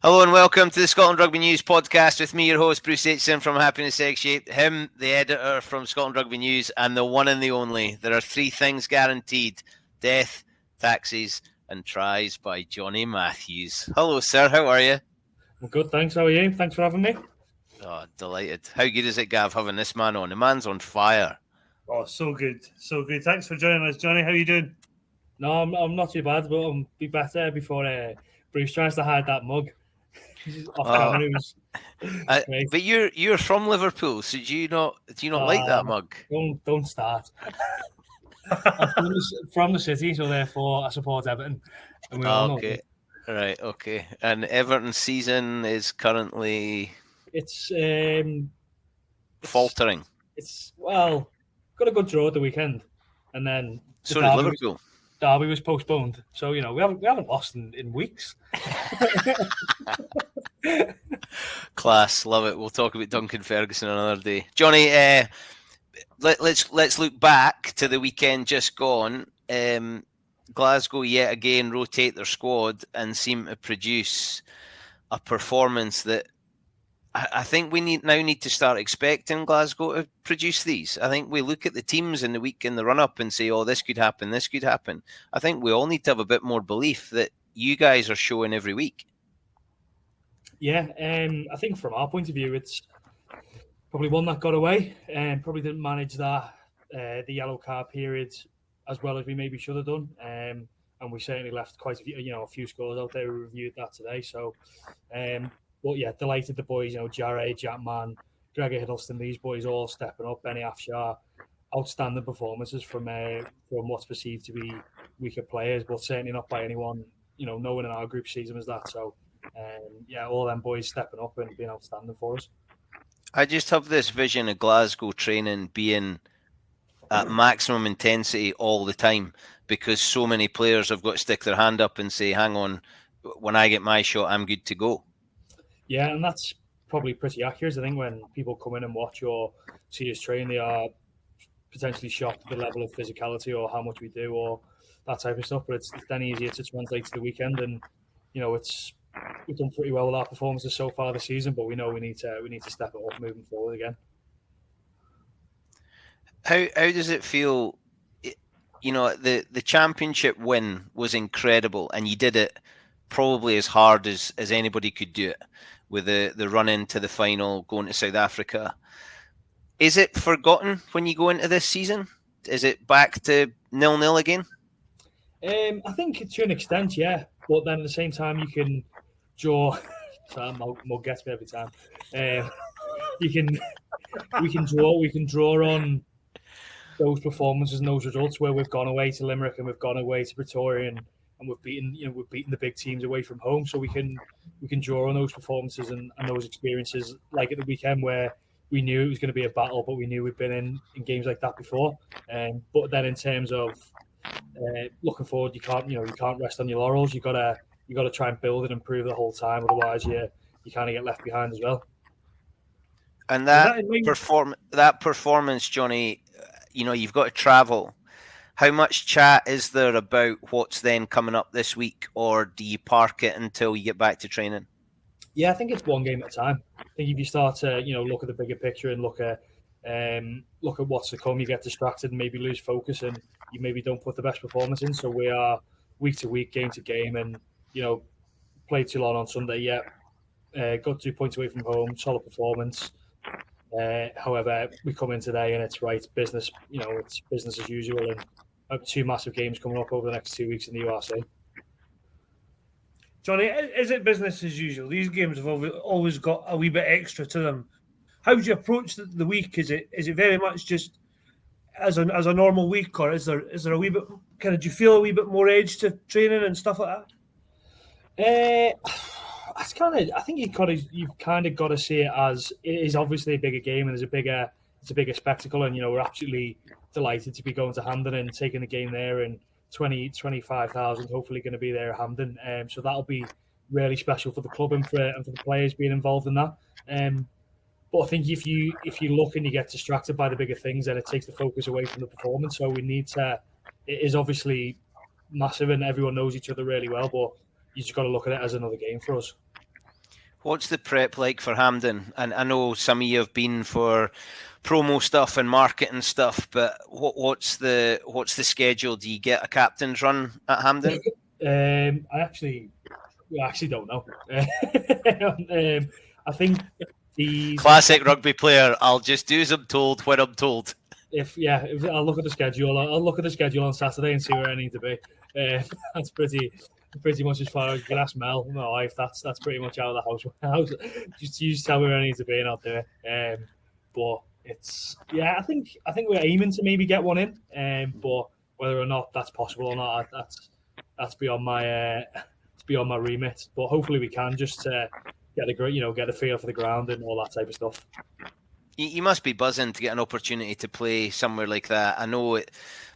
Hello and welcome to the Scotland Rugby News podcast with me, your host, Bruce Aitchison from Happiness X-Shape, him, the editor from Scotland Rugby News, and the one and the only. There are three things guaranteed: death, taxes, and tries by Johnny Matthews. Hello, sir. How are you? I'm good, thanks. How are you? Thanks for having me. Oh, delighted. How good is it, Gav, having this man on? The man's on fire. Oh, so good. So good. Thanks for joining us, Johnny. How are you doing? No, I'm not too bad, but I'll be better before Bruce tries to hide that mug. Off camera, but you're from Liverpool, so do you not like that mug? Don't start. I'm from the city, so therefore I support Everton. And we all know it. Right, okay. And Everton's season is currently faltering. It's got a good draw at the weekend, and then so did Liverpool. Derby was postponed, so we haven't lost in weeks. Class, love it. We'll talk about Duncan Ferguson another day. Johnny, let's look back to the weekend just gone. Glasgow yet again rotate their squad and seem to produce a performance that I think we need to start expecting Glasgow to produce these. I think we look at the teams in the week in the run-up and say, oh, this could happen, this could happen. I think we all need to have a bit more belief that you guys are showing every week. Yeah, I think from our point of view, it's probably one that got away and probably didn't manage that the yellow card period as well as we maybe should have done. And we certainly left quite a few scores out there. We reviewed that today. So, but yeah, delighted the boys, Jarrett, Jackman, Gregor Hiddleston, these boys all stepping up. Benny Afshar, outstanding performances from what's perceived to be weaker players, but certainly not by anyone, no one in our group sees them as that. So, all them boys stepping up and being outstanding for us. I just have this vision of Glasgow training being at maximum intensity all the time because so many players have got to stick their hand up and say, hang on, when I get my shot, I'm good to go. Yeah, and that's probably pretty accurate. I think when people come in and watch or see us train, they are potentially shocked at the level of physicality or how much we do or that type of stuff. But it's then easier to translate to the weekend, and we've done pretty well with our performances so far this season. But we know we need to step it up moving forward again. How does it feel? The championship win was incredible, and you did it probably as hard as anybody could do it with the run into the final, going to South Africa. Is it forgotten when you go into this season? Is it back to 0-0 again? I think to an extent, yeah. But then at the same time, you can draw. Sorry, Mug gets me every time. We can draw on those performances and those results where we've gone away to Limerick and we've gone away to Pretoria and we've beaten the big teams away from home. So we can draw on those performances and those experiences, like at the weekend where we knew it was going to be a battle, but we knew we'd been in games like that before. But then in terms of looking forward, you can't rest on your laurels. You gotta try and build and improve the whole time. Otherwise, you kind of get left behind as well. And that performance, Johnny, you've got to travel. How much chat is there about what's then coming up this week, or do you park it until you get back to training? Yeah, I think it's one game at a time. I think if you start to look at the bigger picture and look at what's to come, you get distracted and maybe lose focus, and you maybe don't put the best performance in. So we are week to week, game to game, and played Toulon on Sunday. Yeah, got 2 points away from home, solid performance. However, we come in today and it's business. It's business as usual, and I have 2 massive games coming up over the next 2 weeks in the URC. Johnny, is it business as usual? These games have always got a wee bit extra to them. How do you approach the week? Is it very much just as a normal week, or is there a wee bit do you feel a wee bit more edge to training and stuff like that? I think you've kind of got to see it as it is obviously a bigger game and it's a bigger spectacle, and we're absolutely delighted to be going to Hampden and taking the game there, and 25,000 hopefully going to be there at Hampden. So that'll be really special for the club and for the players being involved in that. But I think if you look and you get distracted by the bigger things, then it takes the focus away from the performance. So we need to. It is obviously massive, and everyone knows each other really well, but you just got to look at it as another game for us. What's the prep like for Hampden? And I know some of you have been for promo stuff and marketing stuff, but what's the schedule? Do you get a captain's run at Hampden? I actually don't know. I think the classic rugby player. I'll just do as I'm told when I'm told. If I'll look at the schedule. I'll look at the schedule on Saturday and see where I need to be. That's pretty much as far as you can ask Mel, my wife. That's pretty much out of the house. Just tell me where I need to be and I'll do it. But it's I think we're aiming to maybe get one in. But whether or not that's possible or not, that's beyond my it's beyond my remit. But hopefully we can just get the feel for the ground and all that type of stuff. You must be buzzing to get an opportunity to play somewhere like that. I know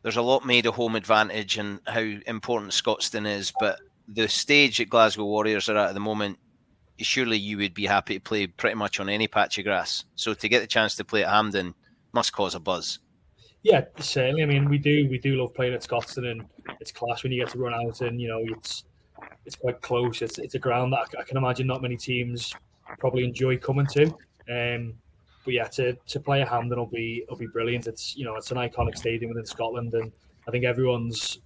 there's a lot made of home advantage and how important Scotstoun is, but the stage that Glasgow Warriors are at the moment, surely you would be happy to play pretty much on any patch of grass. So to get the chance to play at Hampden must cause a buzz. Yeah, certainly. I mean, we do love playing at Scotstoun, and it's class when you get to run out and it's quite close. It's a ground that I can imagine not many teams probably enjoy coming to. But yeah, to play at Hampden will be brilliant. It's it's an iconic stadium within Scotland, and I think everyone's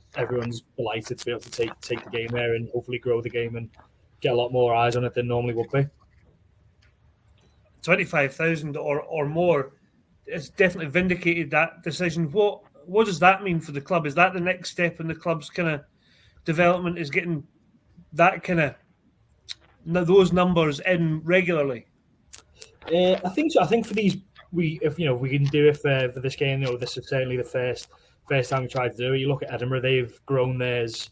delighted to be able to take the game there and hopefully grow the game and get a lot more eyes on it than normally would be. 25,000 or more, it's definitely vindicated that decision. What does that mean for the club? Is that the next step in the club's kind of development? Is getting that kind of those numbers in regularly? I think so. I think for these, we can do it for this game. This is certainly the first time we tried to do it. You look at Edinburgh; they've grown theirs,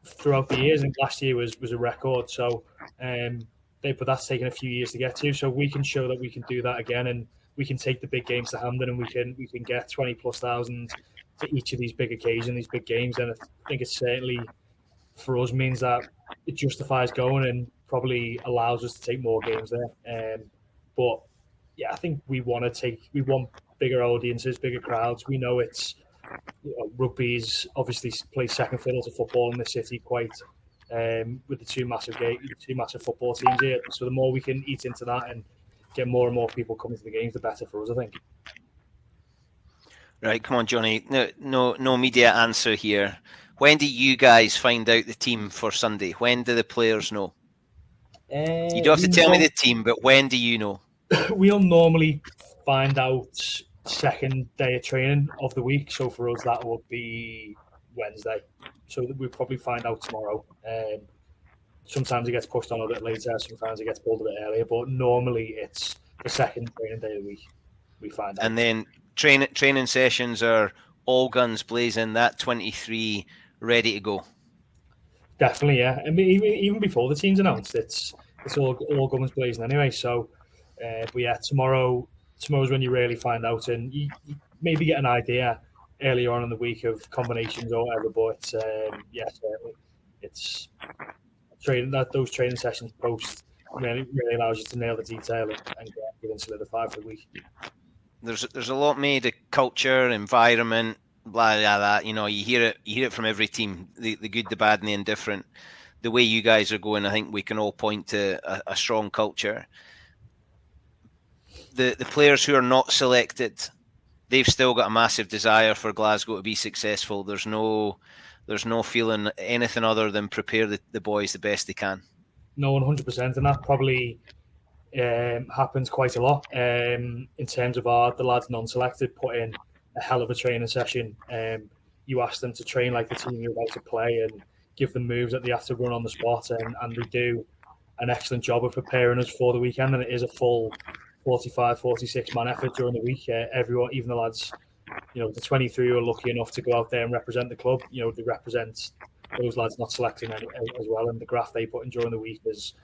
throughout the years. And last year was a record. So, but that's taken a few years to get to. So we can show that we can do that again, and we can take the big games to Hampden, and we can get 20,000+ to each of these big occasions, these big games. And I think it certainly for us means that it justifies going and probably allows us to take more games there. But yeah, I think we want bigger audiences, bigger crowds. We know it's rugby's obviously plays second fiddle to football in the city quite with the two massive football teams here. So the more we can eat into that and get more and more people coming to the games, the better for us, I think. Right, come on, Johnny. No media answer here. When do you guys find out the team for Sunday? When do the players know? You don't have to tell me the team, but when do you know? We'll normally find out second day of training of the week. So for us, that would be Wednesday. So we'll probably find out tomorrow. Sometimes it gets pushed on a bit later. Sometimes it gets pulled a bit earlier. But normally it's the second training day of the week we find out. And then training sessions are all guns blazing, that 23 ready to go. Definitely, yeah. I mean, even before the team's announced, it's all guns blazing anyway. So, but yeah, tomorrow's when you really find out, and you maybe get an idea earlier on in the week of combinations or whatever. But certainly, it's training those training sessions post really allows you to nail the detail and get it solidified for the week. There's a lot made of culture, environment, blah blah that. You hear it from every team, the good, the bad, and the indifferent. The way you guys are going, I think we can all point to a strong culture. The players who are not selected, they've still got a massive desire for Glasgow to be successful. There's no feeling anything other than prepare the boys the best they can. No, 100%, and that probably happens quite a lot in terms of the lads non-selected put in a hell of a training session. You ask them to train like the team you're about to play and give them moves that they have to run on the spot, and they do an excellent job of preparing us for the weekend. And it is a full 45, 46 man effort during the week. Everyone, even the lads, the 23 who are lucky enough to go out there and represent the club, they represent those lads not selecting as well. And the graft they put in during the week is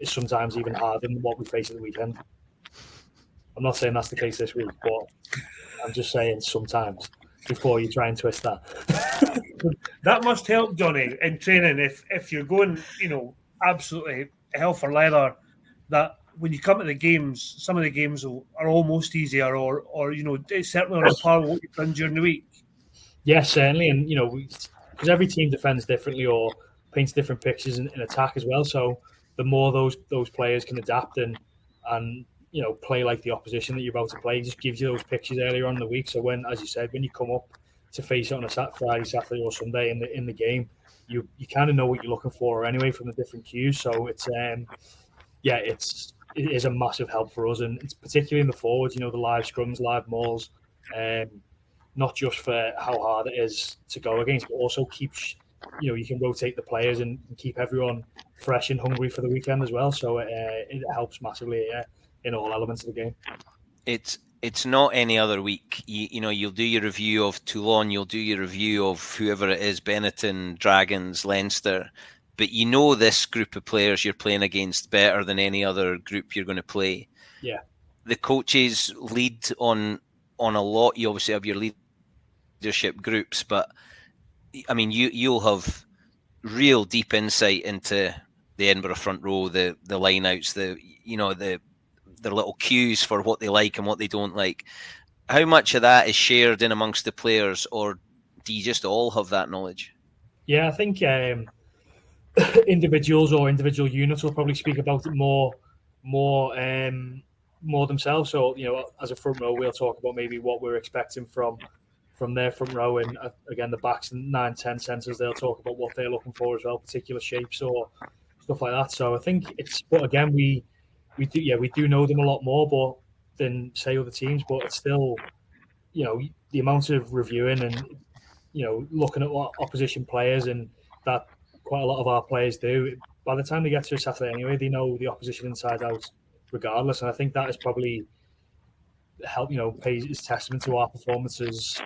sometimes even harder than what we face at the weekend. I'm not saying that's the case this week, but I'm just saying sometimes before you try and twist that. That must help, Johnny, in training. If you're going, absolutely hell for leather, that when you come to the games, some of the games are almost easier, or it's certainly on a par with what you've done during the week. Yes, certainly, and because every team defends differently or paints different pictures in attack as well. So the more those players can adapt and play like the opposition that you're about to play, it just gives you those pictures earlier on in the week. So when, as you said, when you come up to face it on a Friday, Saturday, or Sunday in the game, you kind of know what you're looking for anyway from the different cues. So it is a massive help for us, and it's particularly in the forwards. The live scrums, live mauls, not just for how hard it is to go against, but also keeps you can rotate the players and keep everyone fresh and hungry for the weekend as well. So it helps massively in all elements of the game. It's not any other week. You'll do your review of Toulon, you'll do your review of whoever it is, Benetton, Dragons, Leinster, but this group of players you're playing against better than any other group you're going to play. Yeah. The coaches lead on a lot. You obviously have your leadership groups, but I mean, you'll have real deep insight into the Edinburgh front row, the lineouts, the little cues for what they like and what they don't like. How much of that is shared in amongst the players, or do you just all have that knowledge? Yeah, I think individuals or individual units will probably speak about it more themselves. So, as a front row, we'll talk about maybe what we're expecting from their front row, and again, the backs and 9-10 centres, they'll talk about what they're looking for as well, particular shapes or stuff like that. So I think but again, we do know them a lot more than say other teams, but it's still, the amount of reviewing and looking at what opposition players, and that quite a lot of our players do. By the time they get to a Saturday anyway, they know the opposition inside out regardless, and I think that is probably pays testament to our performances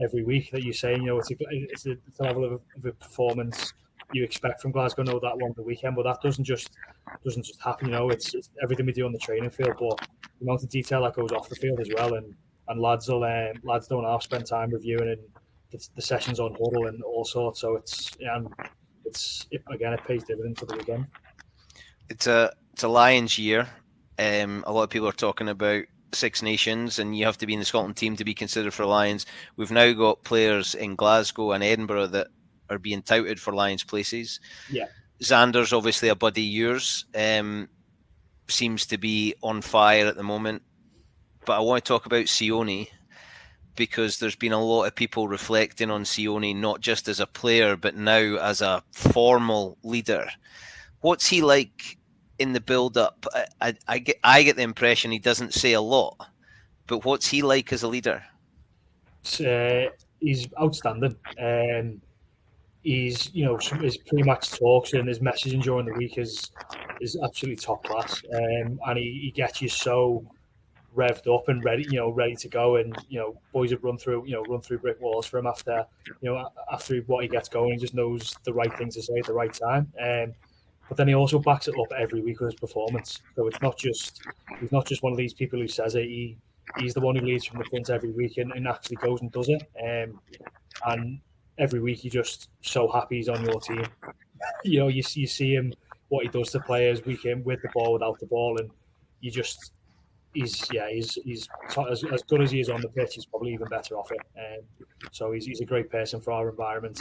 every week. That you're saying, it's a level of a performance you expect from Glasgow. Know that one the weekend, but that doesn't just happen. It's everything we do on the training field, but the amount of detail that goes off the field as well. And lads don't half spend time reviewing, and the sessions on huddle and all sorts. So it pays dividends for the weekend. It's a Lions year. A lot of people are talking about Six Nations, and you have to be in the Scotland team to be considered for Lions. We've now got players in Glasgow and Edinburgh that are being touted for Lions places. Yeah, Xander's obviously a buddy yours. Seems to be on fire at the moment. But I want to talk about Sione, because there's been a lot of people reflecting on Sione, not just as a player, but now as a formal leader. What's he like in the build-up? I get the impression he doesn't say a lot, but what's he like as a leader? He's outstanding. His pre-match talks and his messaging during the week is absolutely top class, and he gets you so revved up and ready to go, and boys have run through brick walls for him after what he gets going. He just knows the right things to say at the right time. But then he also backs it up every week with his performance. So he's not just one of these people who says it. He's the one who leads from the front every week and actually goes and does it. And every week you're just so happy he's on your team. You see him, what he does to players week in, with the ball, without the ball, and he's as good as he is on the pitch. He's probably even better off it. So he's a great person for our environment,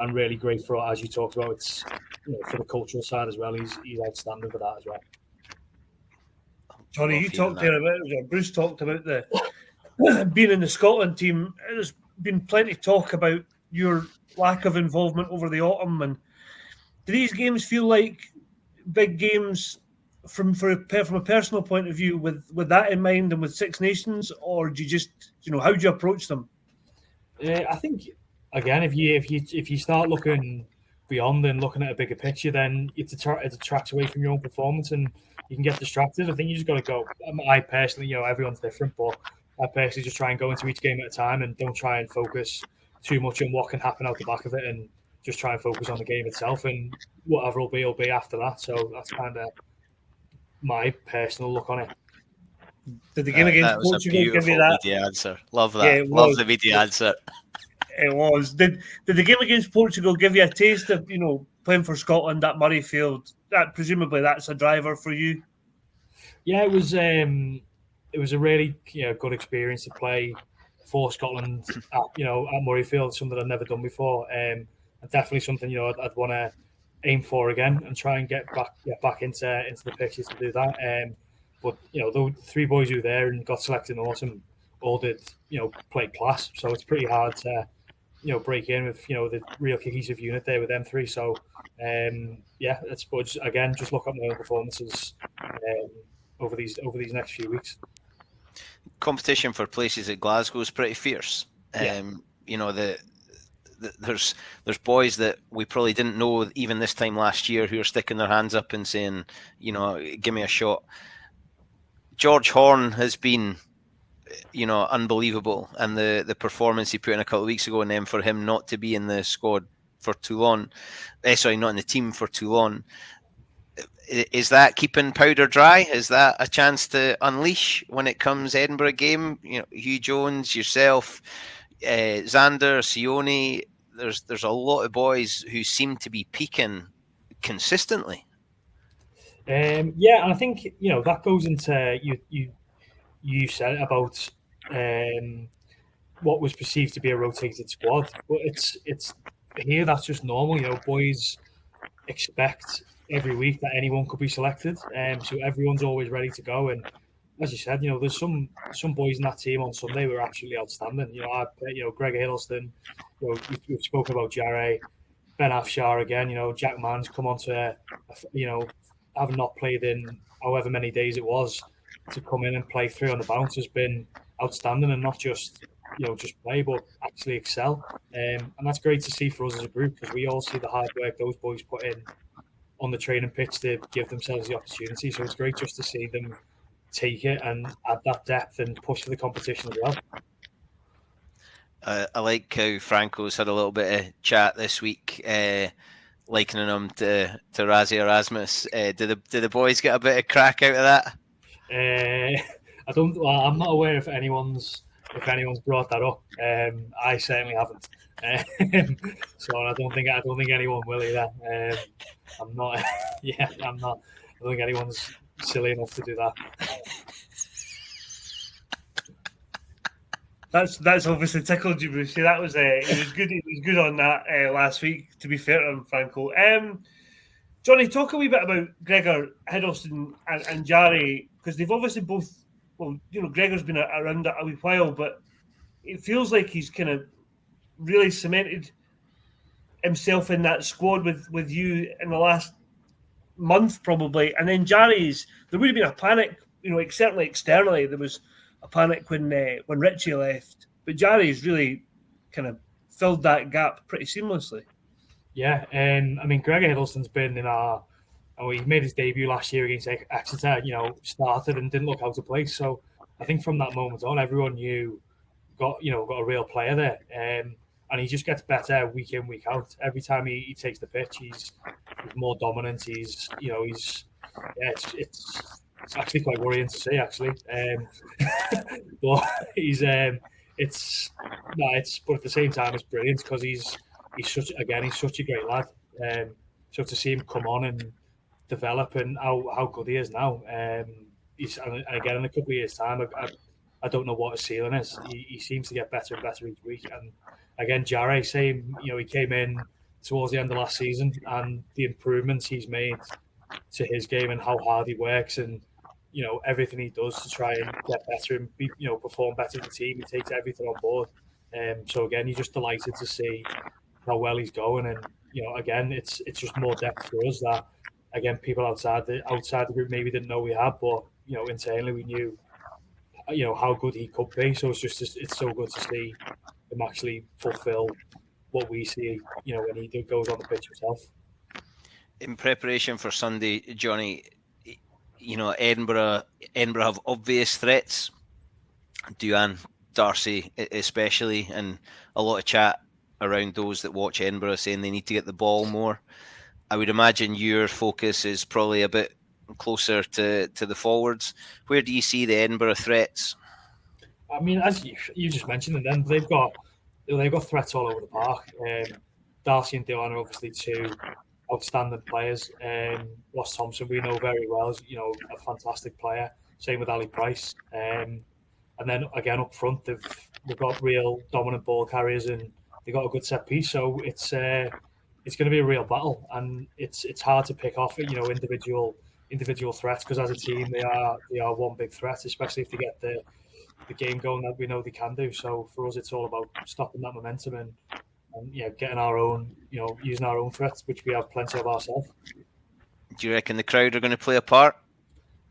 and really great for, as you talked about, it's for the cultural side as well. He's outstanding for that as well. Johnny, you talked there about, Bruce talked about the being in the Scotland team. There's been plenty of talk about your lack of involvement over the autumn, and do these games feel like big games from a personal point of view, with that in mind and with Six Nations, or do you just how do you approach them? I think again, if you start looking beyond and looking at a bigger picture, then it attracts away from your own performance and you can get distracted. I think you just got to go. I personally, everyone's different, but I personally just try and go into each game at a time and don't try and focus too much on what can happen out the back of it, and just try and focus on the game itself, and whatever will be after that. So that's kind of my personal look on it. Did the game against Portugal give you that? Media answer. Love that. Yeah, love the media answer. It was. Did the game against Portugal give you a taste of playing for Scotland at Murrayfield? That presumably that's a driver for you. Yeah, it was. It was a really good experience to play for Scotland at Murrayfield. Something I'd never done before. And definitely something I'd want to aim for again and try and get back into the pitches to do that. But the 3 boys who were there and got selected in autumn all did play class. So it's pretty hard to break in with the real cohesive unit there with them 3. So I suppose again just look at my own performances over these next few weeks. Competition for places at Glasgow is pretty fierce. There's boys that we probably didn't know even this time last year who are sticking their hands up and saying, give me a shot. George Horn has been, unbelievable, and the performance he put in a couple of weeks ago, and then for him not to be in the squad for too long, not in the team for too long, is that keeping powder dry? Is that a chance to unleash when it comes Edinburgh game? Hugh Jones, yourself, Xander, Sione, there's a lot of boys who seem to be peaking consistently. And I think that goes into you said about what was perceived to be a rotated squad, but it's here that's just normal. Boys expect every week that anyone could be selected, so everyone's always ready to go. And as you said, there's some boys in that team on Sunday were absolutely outstanding. Gregor Hiddleston. We've spoken about Jarre, Ben Afshar again. Jack Mann's come on to, having not played in however many days it was, to come in and play 3 on the bounce has been outstanding, and not just play, but actually excel. And that's great to see for us as a group, because we all see the hard work those boys put in on the training pitch to give themselves the opportunity. So it's great just to see them take it and add that depth and push for the competition as well. I like how Franco's had a little bit of chat this week, likening him to Razzie Erasmus. Did the boys get a bit of crack out of that? I'm not aware if anyone's brought that up. I certainly haven't. So I don't think anyone will either. I'm not. I'm not. I don't think anyone's silly enough to do that. That's obviously tickled you, Brucey. That was he was good. He was good on that last week. To be fair to him, Franco. Johnny, talk a wee bit about Gregor Hiddleston and Jarre, because they've obviously both. Well, Gregor's been around a wee while, but it feels like he's kind of really cemented himself in that squad with you in the last month, probably. And then Jarre's, there would have been a panic, certainly externally, there was a panic when Richie left, but Jarre's really kind of filled that gap pretty seamlessly. Yeah, Gregor Hiddleston's been in he made his debut last year against Exeter, started and didn't look out of place. So I think from that moment on, everyone knew got a real player there. And he just gets better week in, week out. Every time he takes the pitch, he's more dominant. It's actually quite worrying to see, actually. But but at the same time, it's brilliant because he's such a great lad. So to see him come on and develop and how good he is now, he's and again in a couple of years' time, I don't know what his ceiling is. He seems to get better and better each week. And again, Jarre, same. He came in towards the end of last season, and the improvements he's made to his game and how hard he works and everything he does to try and get better and be, perform better in the team. He takes everything on board. So again, you're just delighted to see how well he's going. And again, it's just more depth for us that again people outside the group maybe didn't know we had, but internally we knew how good he could be. So it's so good to see him actually fulfill what we see when he goes on the pitch himself. In preparation for Sunday, Johnny, Edinburgh have obvious threats. Duan, Darcy especially, and a lot of chat around those that watch Edinburgh saying they need to get the ball more. I would imagine your focus is probably a bit closer to the forwards. Where do you see the Edinburgh threats? As you just mentioned, and then they've got threats all over the park. Darcy and Dylan are obviously two outstanding players. Ross Thompson we know very well is a fantastic player. Same with Ali Price. And then again up front they've got real dominant ball carriers and they got a good set piece. So it's it's going to be a real battle, and it's hard to pick off individual threats, because as a team they are one big threat, especially if they get the game going that we know they can do. So for us, it's all about stopping that momentum and getting our own, using our own threats, which we have plenty of ourselves. Do you reckon the crowd are going to play a part?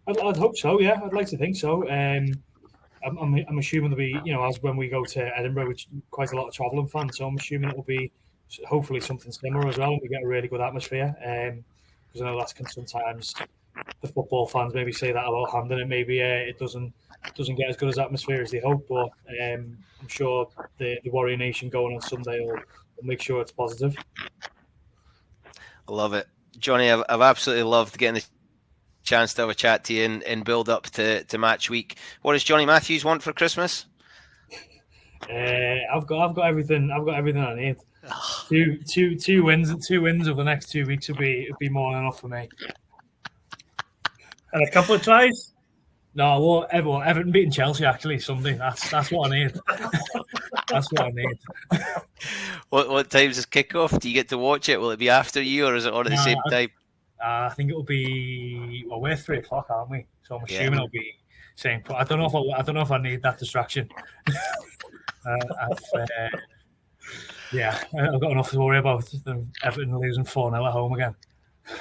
I'd hope so. Yeah, I'd like to think so. I'm assuming there'll be, as when we go to Edinburgh, which quite a lot of travelling fans. So I'm assuming it will be hopefully something similar as well, and we get a really good atmosphere. Because I know that can sometimes the football fans maybe say that about Hampden, and maybe it doesn't get as good as atmosphere as they hope. But I'm sure the Warrior Nation going on Sunday will make sure it's positive. I love it, Johnny. I've absolutely loved getting the chance to have a chat to you and build up to match week. What does Johnny Matthews want for Christmas? I've got everything. I've got everything I need. Two wins over the next 2 weeks would be more than enough for me. And a couple of tries. No, Everton beating Chelsea actually Sunday. That's what I need. That's what I need. What time's is kickoff? Do you get to watch it? Will it be after you, or is it on at the same time? I think it'll be. Well, we're 3 o'clock, aren't we? So I'm assuming it'll be same. But I don't know if I need that distraction. I've got enough to worry about than Everton losing 4-0 at home again.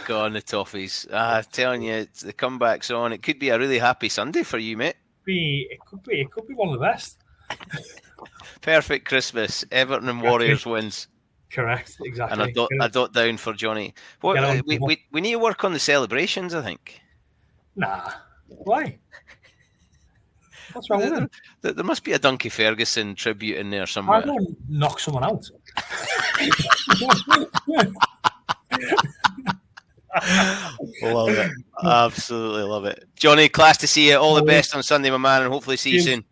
Go on, the Toffees. I'm telling you, the comeback's on. It could be a really happy Sunday for you, mate. It could be one of the best. Perfect Christmas. Everton and Warriors wins. Correct, exactly. And a dot down for Johnny. We need to work on the celebrations, I think. Nah. Why? What's wrong with it? There must be a Duncan Ferguson tribute in there somewhere. I don't knock someone out. Love it. Absolutely love it. Johnny, class to see you. All the best on Sunday, my man, and hopefully see you soon.